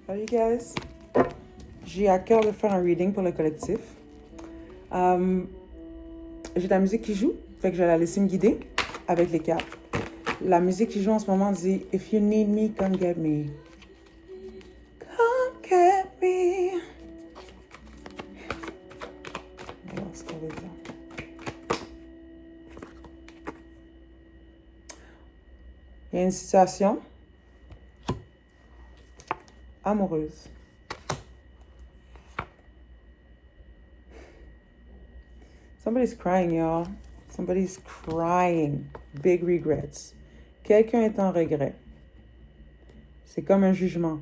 Salut guys, j'ai à cœur de faire un reading pour le collectif. J'ai de la musique qui joue, fait que je vais la laisser me guider avec les cartes. La musique qui joue en ce moment dit « If you need me, come get me. Come get me. » On va voir ce qu'elle veut dire. Il y a une situation amoureuse. Somebody's crying, y'all. Somebody's crying. Big regrets. Quelqu'un est en regret. C'est comme un jugement.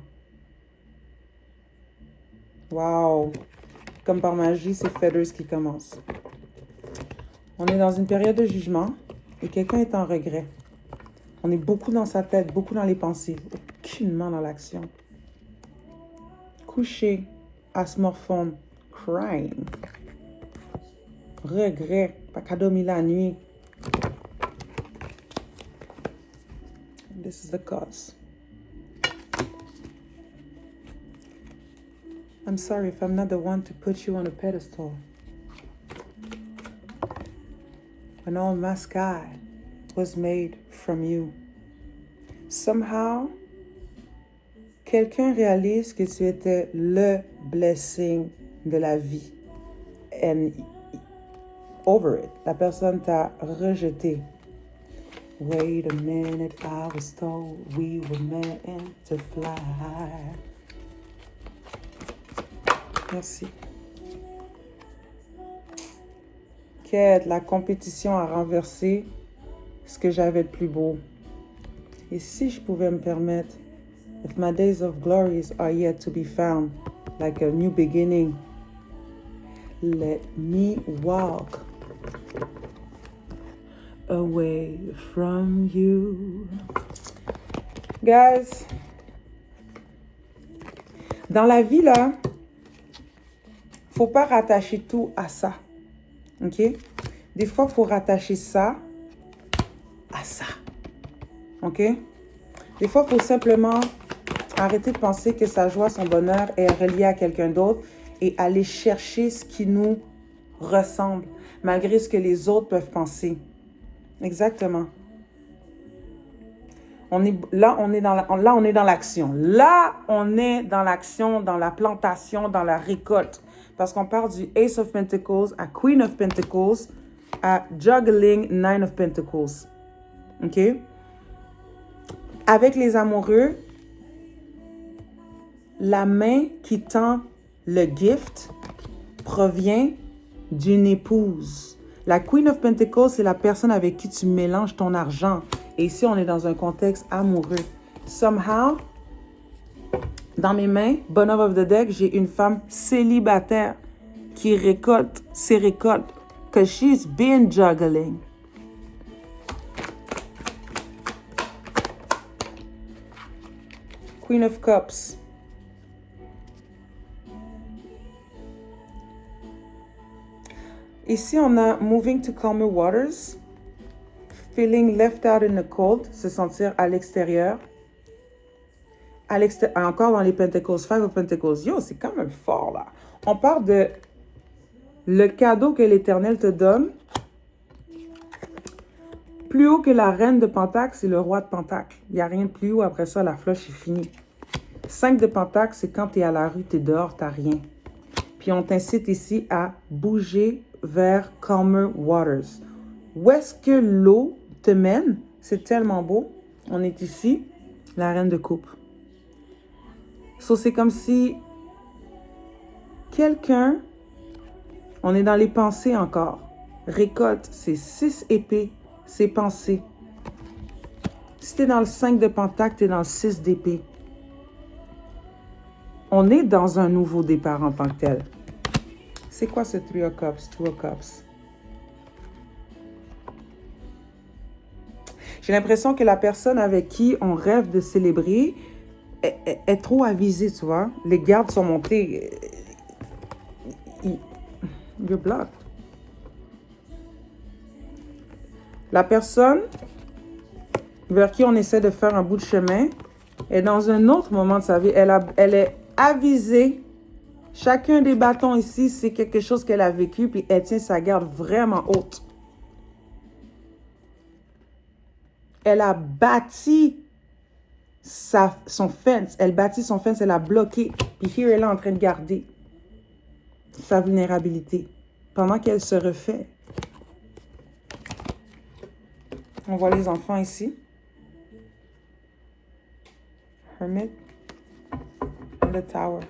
Wow. Comme par magie, c'est Feathers qui commence. On est dans une période de jugement et quelqu'un est en regret. On est beaucoup dans sa tête, beaucoup dans les pensées, aucunement dans l'action. Couché, asmorphone, crying. Regret, pas qu'à dormir la nuit. This is the cause. I'm sorry if I'm not the one to put you on a pedestal. When all my sky was made from you. Somehow, quelqu'un réalise que tu étais le blessing de la vie. And over it. La personne t'a rejeté. Wait a minute, I was told we were meant to fly. Merci. Quête, la compétition a renversé ce que j'avais de plus beau. Et si je pouvais me permettre, if my days of glories are yet to be found, like a new beginning, let me walk away from you. Guys, dans la vie, là, faut pas rattacher tout à ça. OK? Des fois, faut rattacher ça à ça. OK? Des fois, faut simplement arrêter de penser que sa joie, son bonheur est relié à quelqu'un d'autre et aller chercher ce qui nous ressemble, malgré ce que les autres peuvent penser. Exactement. On est dans l'action. Là, on est dans l'action, dans la plantation, dans la récolte. Parce qu'on part du Ace of Pentacles à Queen of Pentacles à Juggling Nine of Pentacles. OK? Avec les amoureux, la main qui tend le gift provient d'une épouse. La Queen of Pentacles, c'est la personne avec qui tu mélanges ton argent. Et ici, on est dans un contexte amoureux. Somehow, dans mes mains, bottom of the deck, j'ai une femme célibataire qui récolte ses récoltes. Because she's been juggling. Queen of Cups. Ici, on a Moving to Calmer Waters. Feeling left out in the cold. Se sentir à l'extérieur. Encore dans les Pentacles. Five of Pentacles. Yo, c'est quand même fort, là. On parle de le cadeau que l'Éternel te donne. Plus haut que la reine de Pentacle, c'est le roi de Pentacle. Il n'y a rien de plus haut. Après ça, la floche est finie. 5 de Pentacle, c'est quand tu es à la rue, tu es dehors, tu n'as rien. Puis on t'incite ici à bouger vers Calmer Waters. Où est-ce que l'eau te mène? C'est tellement beau. On est ici, la reine de coupe. So, c'est comme si quelqu'un, on est dans les pensées encore, récolte ses 6 épées, ses pensées. Si tu es dans le 5 de Pentacle, tu es dans le 6 d'épée. On est dans un nouveau départ en tant que tel. C'est quoi ce 3 of Cups, 2 of Cups? J'ai l'impression que la personne avec qui on rêve de célébrer est trop avisée, tu vois. Les gardes sont montés. You're blocked. La personne vers qui on essaie de faire un bout de chemin Et dans un autre moment de sa vie, elle est avisée. Chacun des bâtons ici, c'est quelque chose qu'elle a vécu, puis elle tient sa garde vraiment haute. Elle a bâti son fence. Elle bâtit son fence, elle a bloqué. Puis here, elle est en train de garder sa vulnérabilité pendant qu'elle se refait. On voit les enfants ici. Hermit and the Tower.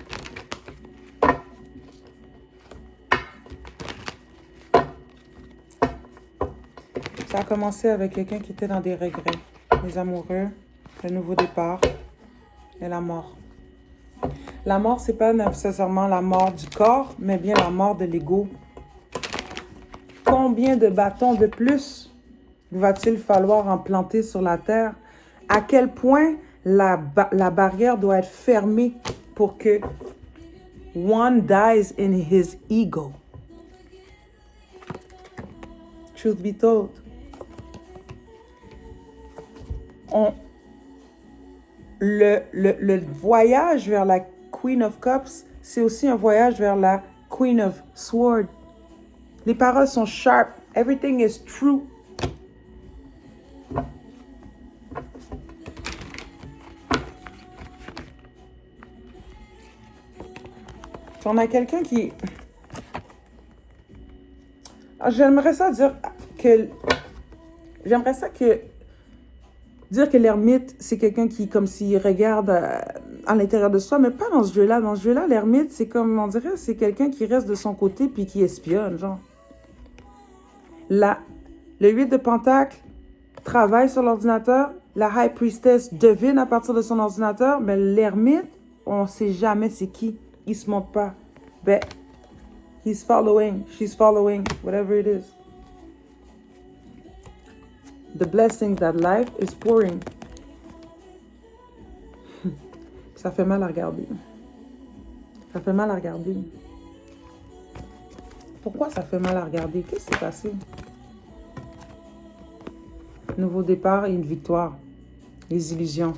Ça a commencé avec quelqu'un qui était dans des regrets, les amoureux, le nouveau départ et la mort. La mort, c'est pas nécessairement la mort du corps, mais bien la mort de l'ego. Combien de bâtons de plus va-t-il falloir en planter sur la terre? À quel point la barrière doit être fermée pour que one dies in his ego? Truth be told. Le voyage vers la Queen of Cups, c'est aussi un voyage vers la Queen of Swords. Les paroles sont sharp. Everything is true. On a quelqu'un qui... J'aimerais ça dire que l'ermite, c'est quelqu'un qui, comme s'il regarde à l'intérieur de soi, mais pas dans ce jeu-là. Dans ce jeu-là, l'ermite, c'est comme, on dirait, c'est quelqu'un qui reste de son côté puis qui espionne, genre. Le 8 de Pentacle travaille sur l'ordinateur. La High Priestess devine à partir de son ordinateur, mais l'ermite, on ne sait jamais c'est qui. Il ne se montre pas. Ben, he's following, she's following, whatever it is. The blessings that life is pouring. Ça fait mal à regarder. Ça fait mal à regarder. Pourquoi ça fait mal à regarder? Qu'est-ce qui s'est passé? Nouveau départ et une victoire. Les illusions.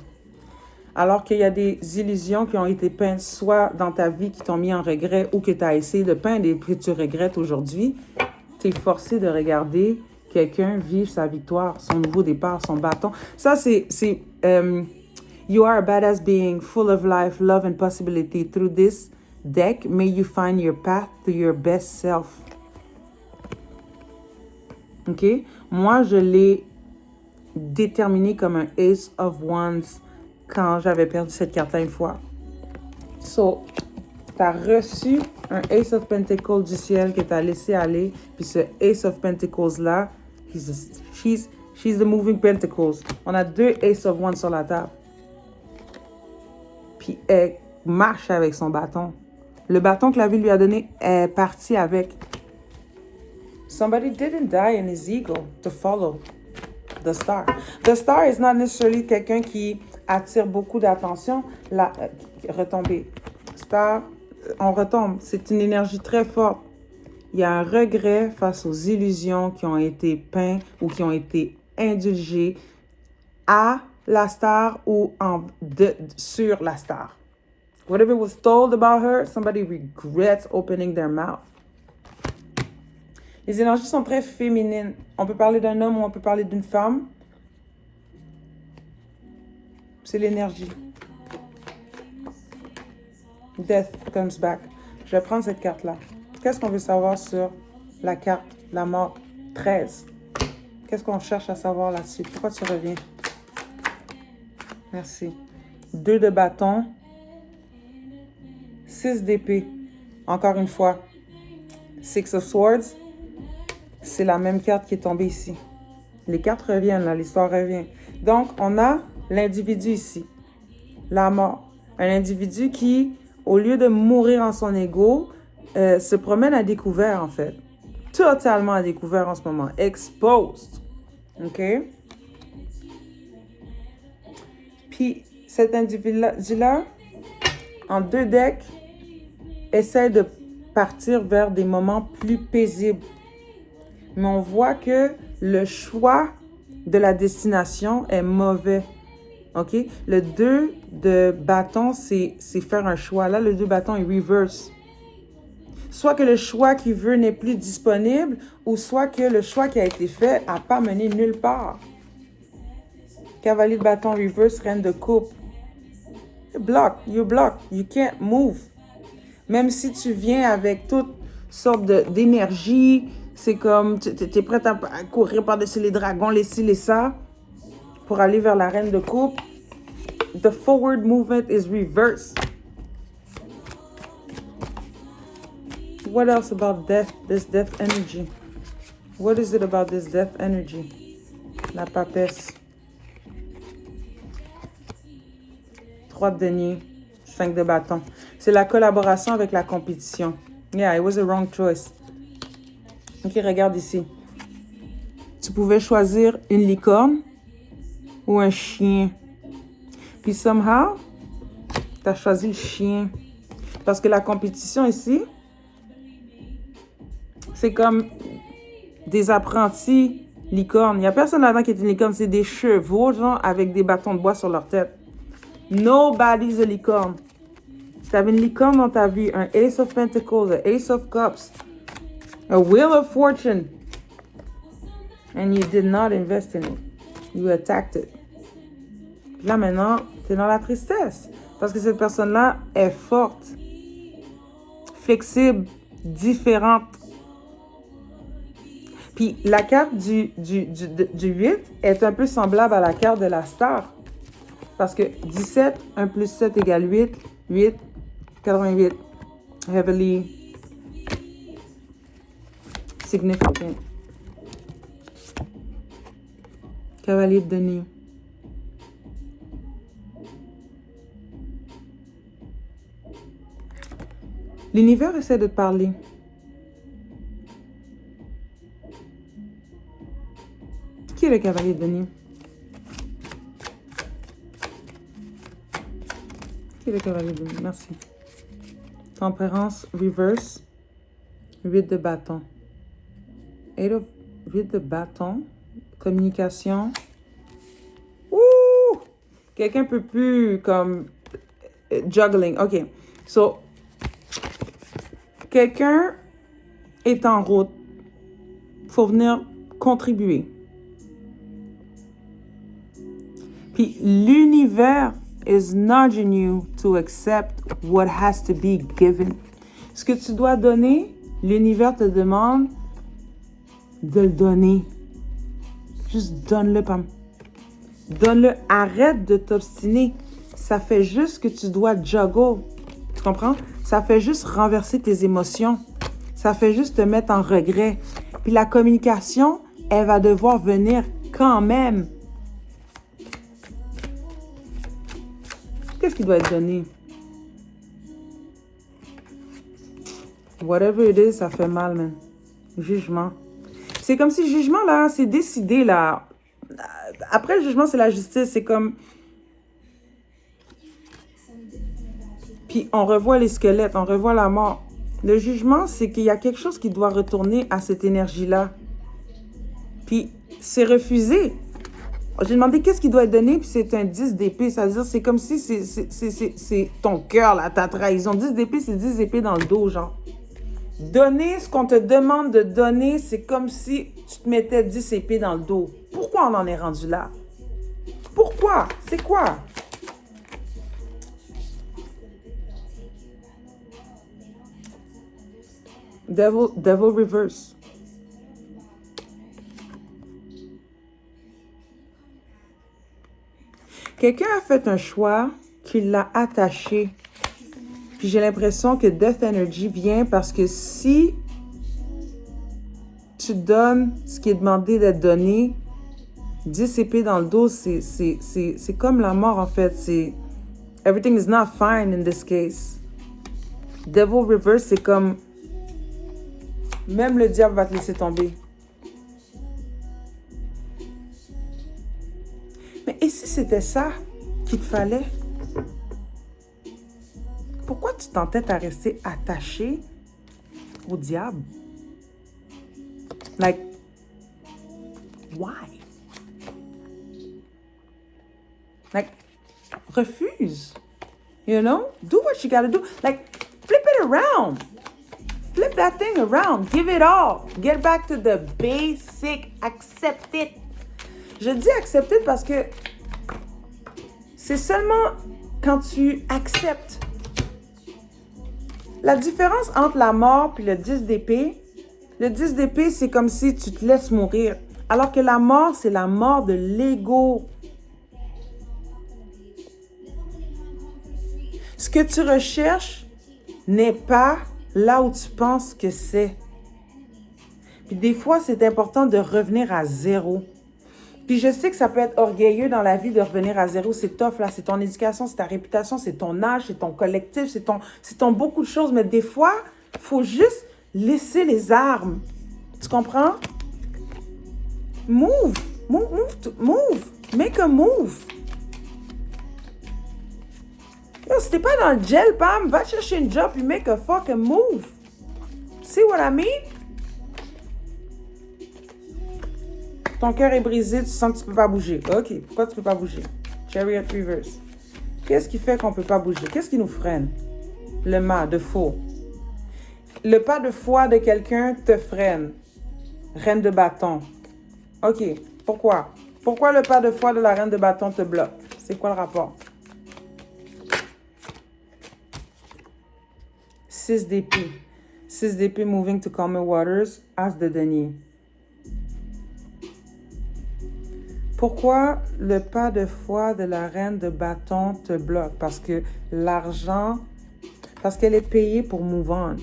Alors qu'il y a des illusions qui ont été peintes soit dans ta vie, qui t'ont mis en regret, ou que tu as essayé de peindre et que tu regrettes aujourd'hui, tu es forcé de regarder quelqu'un vivre sa victoire, son nouveau départ, son bâton. Ça, c'est You are a badass being, full of life, love and possibility. Through this deck, may you find your path to your best self. OK? Moi, je l'ai déterminé comme un Ace of Wands quand j'avais perdu cette carte-là une fois. So, tu as reçu un Ace of Pentacles du ciel que tu as laissé aller. Puis ce Ace of Pentacles-là, she's the moving Pentacles. On a deux Ace of Wands sur la table. Puis elle marche avec son bâton. Le bâton que la vie lui a donné est parti avec. Somebody didn't die in his ego to follow the star. The star is not necessarily quelqu'un qui attire beaucoup d'attention. Retomber. Star, on retombe. C'est une énergie très forte. Il y a un regret face aux illusions qui ont été peintes ou qui ont été indulgées à la star ou sur la star. Whatever was told about her, somebody regrets opening their mouth. Les énergies sont très féminines. On peut parler d'un homme ou on peut parler d'une femme. C'est l'énergie. Death comes back. Je vais prendre cette carte-là. Qu'est-ce qu'on veut savoir sur la carte, la mort 13? Qu'est-ce qu'on cherche à savoir là-dessus? Pourquoi tu reviens? Merci. 2 de bâton. 6 d'épée. Encore une fois. 6 of swords. C'est la même carte qui est tombée ici. Les cartes reviennent, là, l'histoire revient. Donc, on a l'individu ici. La mort. Un individu qui, au lieu de mourir en son ego, se promène à découvert, en fait. Totalement à découvert en ce moment. Exposed. OK? Puis, cet individu-là, en 2 decks, essaie de partir vers des moments plus paisibles. Mais on voit que le choix de la destination est mauvais. OK? Le 2 de bâton, c'est faire un choix. Là, le 2 bâton est reverse. Soit que le choix qu'il veut n'est plus disponible, ou soit que le choix qui a été fait n'a pas mené nulle part. Cavalier de bâton reverse, reine de coupe. You're blocked. You can't move. Même si tu viens avec toutes sortes d'énergie, c'est comme, tu es prête à courir par-dessus les dragons, les ci, les ça, pour aller vers la reine de coupe. The forward movement is reversed. What else about death, this death energy? What is it about this death energy? La papesse. 3 de denier, 5 de bâton. C'est la collaboration avec la compétition. Yeah, it was a wrong choice. Ok, regarde ici. Tu pouvais choisir une licorne ou un chien. Puis somehow, tu as choisi le chien. Parce que la compétition ici, c'est comme des apprentis licornes. Il n'y a personne là-dedans qui est une licorne. C'est des chevaux, genre, avec des bâtons de bois sur leur tête. Nobody's a licorne. Tu avais une licorne dans ta vie. Un Ace of Pentacles, un Ace of Cups, a Wheel of Fortune. And you did not invest in it. You attacked it. Puis là, maintenant, tu es dans la tristesse. Parce que cette personne-là est forte, flexible, différente. Puis la carte du 8 est un peu semblable à la carte de la star. Parce que 17, 1 plus 7 égale 8. 8, 88. Heavily significant. Cavalier de denier. L'univers essaie de te parler. Qui est le cavalier de denier? Qui est le cavalier de denier? Merci. Tempérance, reverse. 8 de bâton. 8 de bâton. Communication. Ouh! Quelqu'un peut plus comme juggling. OK. So, quelqu'un est en route. Faut venir contribuer. Puis l'univers is nudging you to accept what has to be given. Ce que tu dois donner, l'univers te demande de le donner. Juste donne-le, Pam. Donne-le. Arrête de t'obstiner. Ça fait juste que tu dois juggle. Tu comprends? Ça fait juste renverser tes émotions. Ça fait juste te mettre en regret. Puis la communication, elle va devoir venir quand même. Qu'est-ce qui doit être donné? Whatever it is, ça fait mal, man. Jugement. C'est comme si le jugement, là, c'est décidé, là. Après le jugement, c'est la justice. C'est comme... Puis on revoit les squelettes, on revoit la mort. Le jugement, c'est qu'il y a quelque chose qui doit retourner à cette énergie-là. Puis c'est refusé. J'ai demandé qu'est-ce qui doit être donné, puis c'est un 10 d'épée. C'est-à-dire, c'est comme si c'est ton cœur, là, ta trahison. 10 d'épée, c'est 10 épées dans le dos, genre. Donner ce qu'on te demande de donner, c'est comme si tu te mettais 10 épées dans le dos. Pourquoi on en est rendu là? Pourquoi? C'est quoi? Devil reverse. Quelqu'un a fait un choix qui l'a attaché. Puis j'ai l'impression que Death Energy vient parce que si tu donnes ce qui est demandé d'être donné, 10 épées dans le dos, c'est comme la mort en fait. C'est everything is not fine in this case. Devil reverse, c'est comme même le diable va te laisser tomber. Mais et si c'était ça qu'il te fallait? Pourquoi tu t'entêtes à rester attaché au diable? Like, why? Like, refuse. You know? Do what you gotta do. Like, flip it around. Flip that thing around. Give it all. Get back to the basic. Accept it. Je dis accept it parce que c'est seulement quand tu acceptes. La différence entre la mort et le 10 d'épée, le 10 d'épée, c'est comme si tu te laisses mourir. Alors que la mort, c'est la mort de l'ego. Ce que tu recherches n'est pas là où tu penses que c'est. Puis des fois, c'est important de revenir à zéro. Puis je sais que ça peut être orgueilleux dans la vie de revenir à zéro. C'est tough, là. C'est ton éducation, c'est ta réputation, c'est ton âge, c'est ton collectif, c'est ton beaucoup de choses. Mais des fois, il faut juste laisser les armes. Tu comprends? Move. Move. Make a move. Yo, si t'es pas dans le gel, Pam, va chercher une job et make a fucking move. See what I mean? Ton cœur est brisé, tu sens que tu peux pas bouger. OK, pourquoi tu peux pas bouger? Chariot reverse. Qu'est-ce qui fait qu'on peut pas bouger? Qu'est-ce qui nous freine? Le mât de faux. Le pas de foi de quelqu'un te freine. Reine de bâton. OK, pourquoi? Pourquoi le pas de foi de la reine de bâton te bloque? C'est quoi le rapport? 6 d'épée. 6 d'épée moving to calmer waters. As de denier. Pourquoi le pas de foi de la reine de bâton te bloque? Parce que l'argent, parce qu'elle est payée pour move on.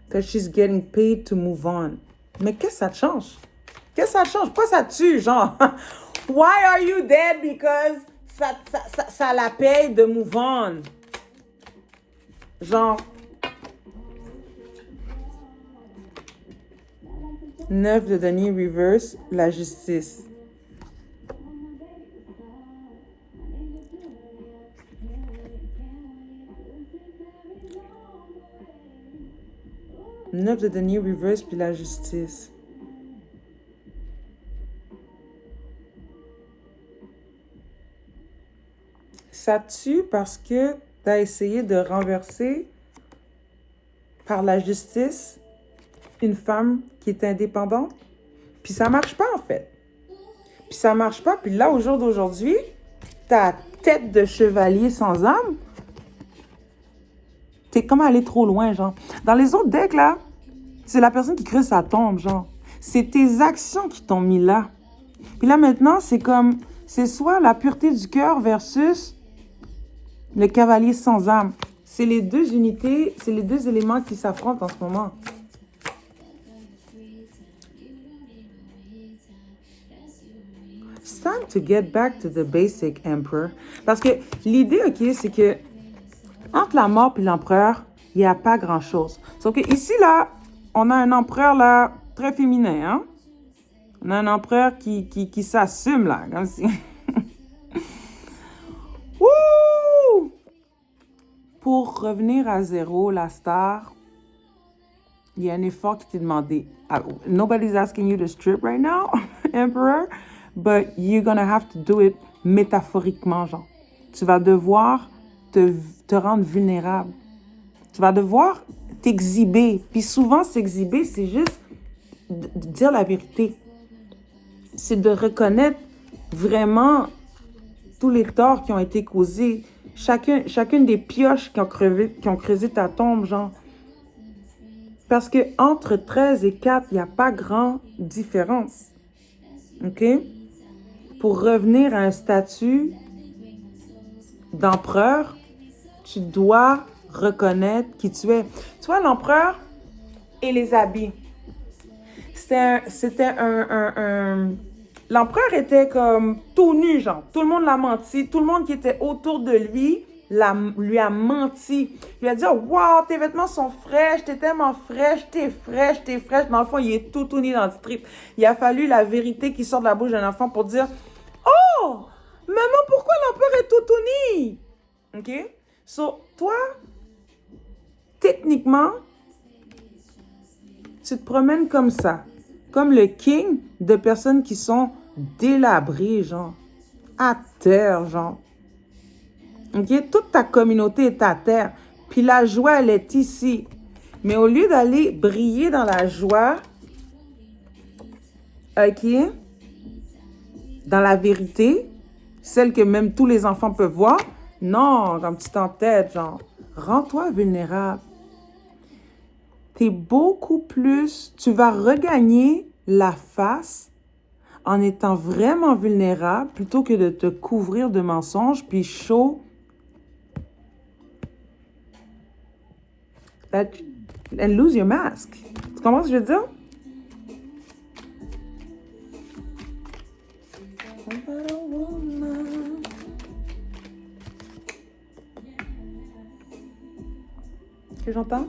Because she's getting paid to move on. Mais qu'est-ce que ça te change? Qu'est-ce que ça te change? Pourquoi ça te tue, genre? Why are you dead? Because ça la paye de move on. Genre, 9 de denier reverse, la justice. Neuf de denier reverse puis la justice. Ça tue parce que tu as essayé de renverser par la justice une femme qui est indépendante. Puis ça marche pas, en fait. Puis ça marche pas. Puis là, au jour d'aujourd'hui, ta tête de chevalier sans âme, t'es comme allé trop loin, genre. Dans les autres decks, là, c'est la personne qui crée sa tombe, genre. C'est tes actions qui t'ont mis là. Puis là, maintenant, c'est comme... C'est soit la pureté du cœur versus le cavalier sans âme. C'est les deux unités, c'est les deux éléments qui s'affrontent en ce moment. It's time to get back to the basic, Emperor. Parce que l'idée, OK, c'est que entre la mort et l'empereur, il n'y a pas grand-chose. Sauf que ici, là, on a un empereur, là, très féminin, hein? On a un empereur qui s'assume, là, comme si... Wouh! Pour revenir à zéro, la star, il y a un effort qui t'est demandé. Nobody's asking you to strip right now, Emperor, but you're gonna have to do it métaphoriquement, genre. Tu vas devoir te rendre vulnérable. Tu vas devoir t'exhiber. Puis souvent, s'exhiber, c'est juste de dire la vérité. C'est de reconnaître vraiment tous les torts qui ont été causés. Chacune des pioches qui ont creusé ta tombe, genre. Parce que entre 13 et 4, il n'y a pas grande différence. OK? Pour revenir à un statut d'empereur, tu dois reconnaître qui tu es. Tu vois, l'empereur et les habits. L'empereur était comme tout nu, genre. Tout le monde l'a menti. Tout le monde qui était autour de lui lui a menti. Il lui a dit, oh, wow, tes vêtements sont fraîches, t'es tellement fraîche, t'es fraîche. Dans le fond, il est tout nu dans le strip. Il a fallu la vérité qui sort de la bouche d'un enfant pour dire, oh, maman, pourquoi l'empereur est tout nu? OK? So, toi, techniquement, tu te promènes comme ça. Comme le king de personnes qui sont délabrées, genre. à terre, genre. OK? Toute ta communauté est à terre. Puis la joie, elle est ici. Mais au lieu d'aller briller dans la joie, OK? Dans la vérité, celle que même tous les enfants peuvent voir, non, comme tu t'entêtes, genre, rends-toi vulnérable. T'es beaucoup plus, tu vas regagner la face en étant vraiment vulnérable plutôt que de te couvrir de mensonges puis show that, and lose your mask. Tu comprends ce que je veux dire? Qu'est-ce que j'entends?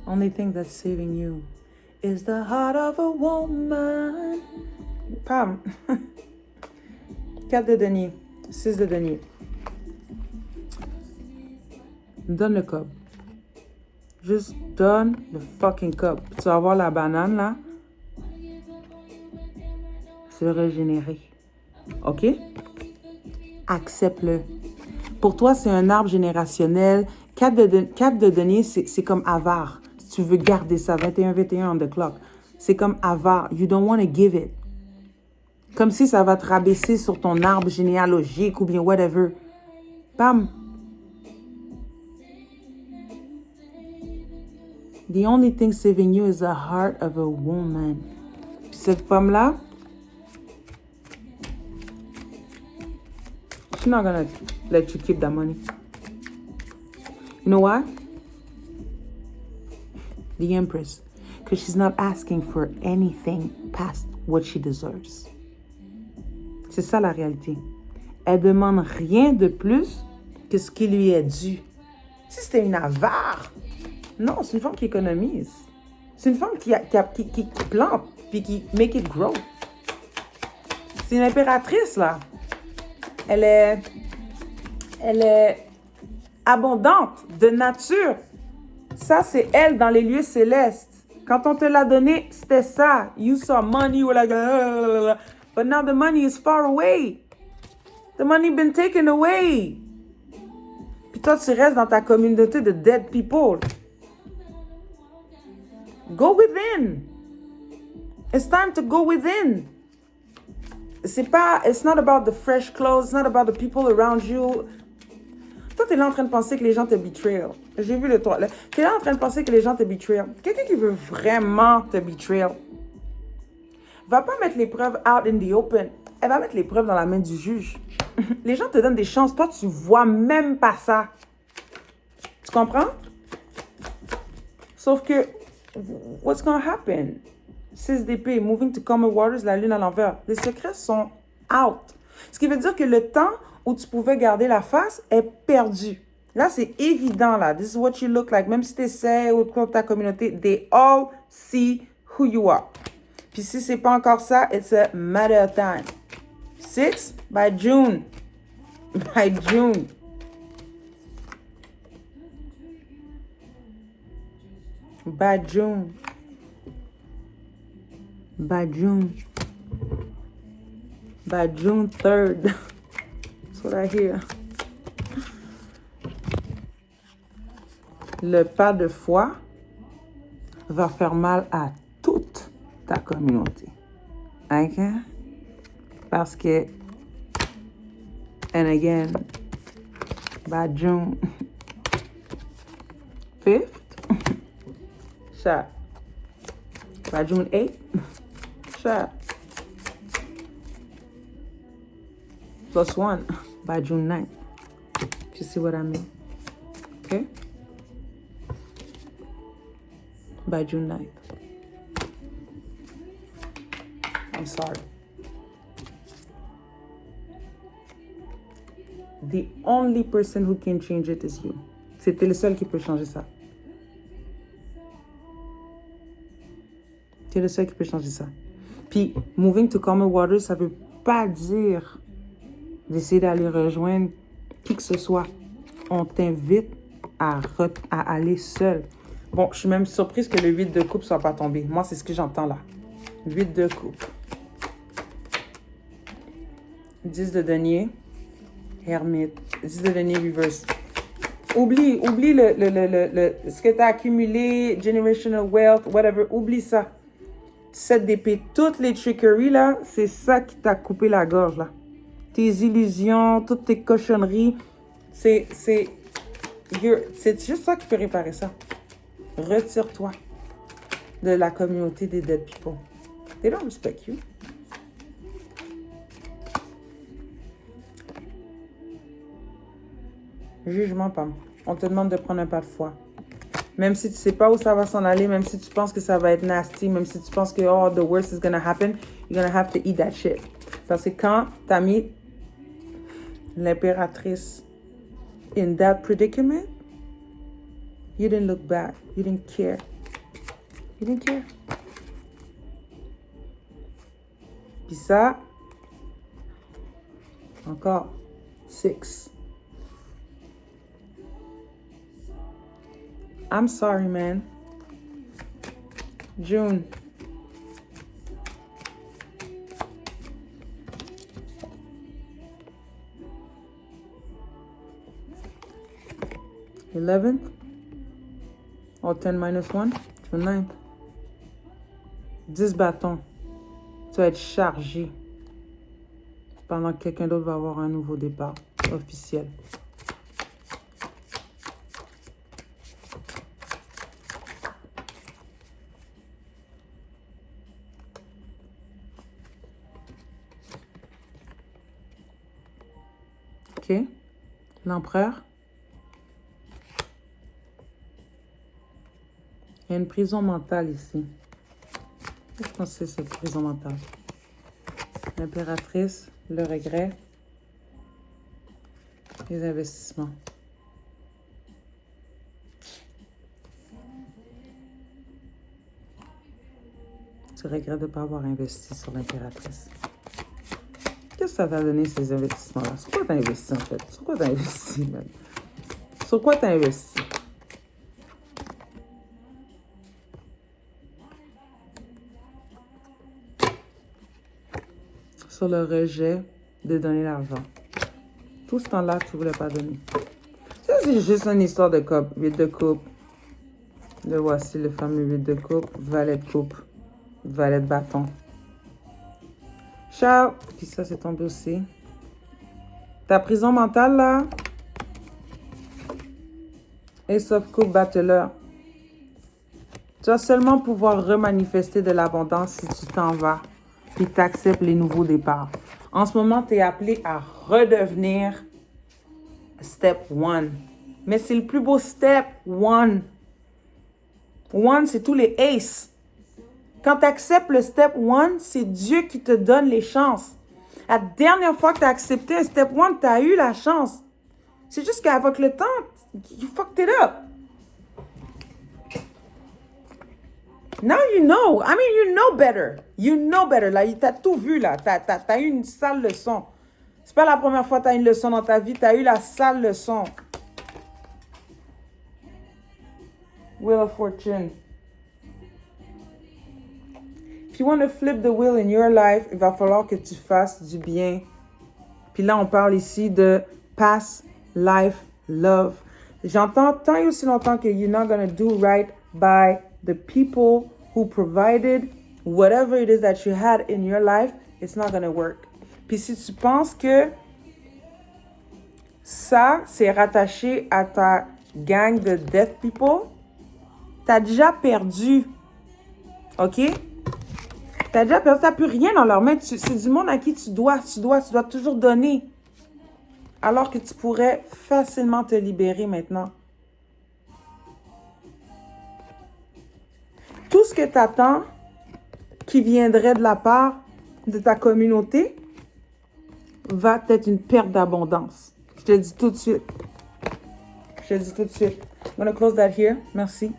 Only thing that's saving you is the heart of a woman. Pam. 4 de denier. 6 de denier. Donne le cob. Juste donne le fucking cob. Tu vas avoir la banane là. Se régénérer. OK? Accepte-le. Pour toi, c'est un arbre générationnel. 4 de denier, c'est comme avare. Si tu veux garder ça, 21 on the clock. C'est comme avare. You don't want to give it. Comme si ça va te rabaisser sur ton arbre généalogique ou bien whatever. Bam. The only thing saving you is the heart of a woman. Puis cette femme-là, she's not gonna let you keep that money. You know why? The Empress. Because she's not asking for anything past what she deserves. C'est ça la réalité. Elle demande rien de plus que ce qui lui est dû. Si c'était une avare, non, c'est une femme qui économise. C'est une femme qui plante puis qui make it grow. C'est une impératrice, là. Elle est abondante de nature. Ça, c'est elle dans les lieux célestes. Quand on te l'a donné, c'était ça. You saw money, you were like, but now the money is far away. The money been taken away. Puis toi, tu restes dans ta communauté de dead people. Go within. It's time to go within. It's not about the fresh clothes, it's not about the people around you. Toi, t'es là en train de penser que les gens te betray. J'ai vu le toit. T'es là en train de penser que les gens te betray. Quelqu'un qui veut vraiment te betray va pas mettre les preuves out in the open. Elle va mettre les preuves dans la main du juge. Les gens te donnent des chances. Toi, tu vois même pas ça. Tu comprends? Sauf que, what's gonna happen? 6 d'épée, moving to calmer waters, la lune à l'envers. Les secrets sont out. Ce qui veut dire que le temps où tu pouvais garder la face est perdu. Là, c'est évident, là. This is what you look like. Même si tu essaies ou ta communauté, they all see who you are. Puis si c'est pas encore ça, it's a matter of time. 6, by June. By June. By June. By June. By June 3rd. That's what I hear. Le pas de foi va faire mal à toute ta communauté. OK? Parce que, and again, by June 5th, shot. By June 8th, shot. +1 by June 9th. You see what I mean? Okay? By June 9th. I'm sorry. The only person who can change it is you. C'était le seul qui peut changer ça. C'est le seul qui peut changer ça. Puis, moving to calmer waters, ça veut pas dire d'essayer d'aller rejoindre qui que ce soit. On t'invite à aller seul. Bon, je suis même surprise que le 8 de coupe soit pas tombé. Moi, c'est ce que j'entends là. 8 de coupe. 10 de denier. Hermite. 10 de denier reverse. Oublie ce que tu as accumulé, generational wealth, whatever. Oublie ça. 7 d'épée. Toutes les trickeries, là, c'est ça qui t'a coupé la gorge, là. Tes illusions, toutes tes cochonneries, c'est juste ça qui peut réparer ça. Retire-toi de la communauté des dead people. They don't respect you. Jugement, Pam. On te demande de prendre un pas de foi. Même si tu sais pas où ça va s'en aller, même si tu penses que ça va être nasty, même si tu penses que oh, the worst is gonna happen, you're gonna have to eat that shit. Parce que quand t'as mis l'impératrice in that predicament, you didn't look back. You didn't care. You didn't care. Puis ça, encore, 6. I'm sorry, man. June. $11th. Or 10 minus 1. To 9. 10 bâtons. Tu vas être chargé. Pendant que quelqu'un d'autre va avoir un nouveau départ officiel. OK. L'empereur. Il y a une prison mentale ici. Je pense que c'est cette prison mentale. L'impératrice, le regret, les investissements. Tu regrettes de ne pas avoir investi sur l'impératrice. Qu'est-ce que ça t'a donné, ces investissements-là? Sur quoi t'as investi, en fait? Sur quoi t'as investi, man? Sur quoi t'as investi? Sur le rejet de donner l'argent. Tout ce temps-là, tu ne voulais pas donner. Ça, c'est juste une histoire de coupe. 8 de coupe. Le voici, le fameux 8 de coupe. Valet de coupe. Valet de bâton. Ciao. Puis ça, c'est tombé aussi. Ta prison mentale, là. Ace of Coupe Battleur. Tu vas seulement pouvoir remanifester de l'abondance si tu t'en vas. Puis tu acceptes les nouveaux départs. En ce moment, tu es appelé à redevenir step 1. Mais c'est le plus beau step 1. 1, c'est tous les aces. Quand tu acceptes le step 1, c'est Dieu qui te donne les chances. La dernière fois que tu as accepté un step 1, tu as eu la chance. C'est juste qu'avec le temps, you fucked it up. Now you know. I mean, you know better. You know better. Là, t'as tout vu, là. T'as eu une sale leçon. C'est pas la première fois que t'as une leçon dans ta vie. T'as eu la sale leçon. Wheel of Fortune. If you want to flip the wheel in your life, il va falloir que tu fasses du bien. Puis là, on parle ici de past life love. J'entends tant et aussi longtemps que you're not gonna do right by the people who provided whatever it is that you had in your life, it's not gonna work. Puis si tu penses que ça, c'est rattaché à ta gang de dead people, t'as déjà perdu. OK? T'as déjà perdu, t'as plus rien dans leurs mains. C'est du monde à qui tu dois toujours donner. Alors que tu pourrais facilement te libérer maintenant. Tout ce que tu attends qui viendrait de la part de ta communauté va être une perte d'abondance. Je te le dis tout de suite. I'm gonna close that here. Merci.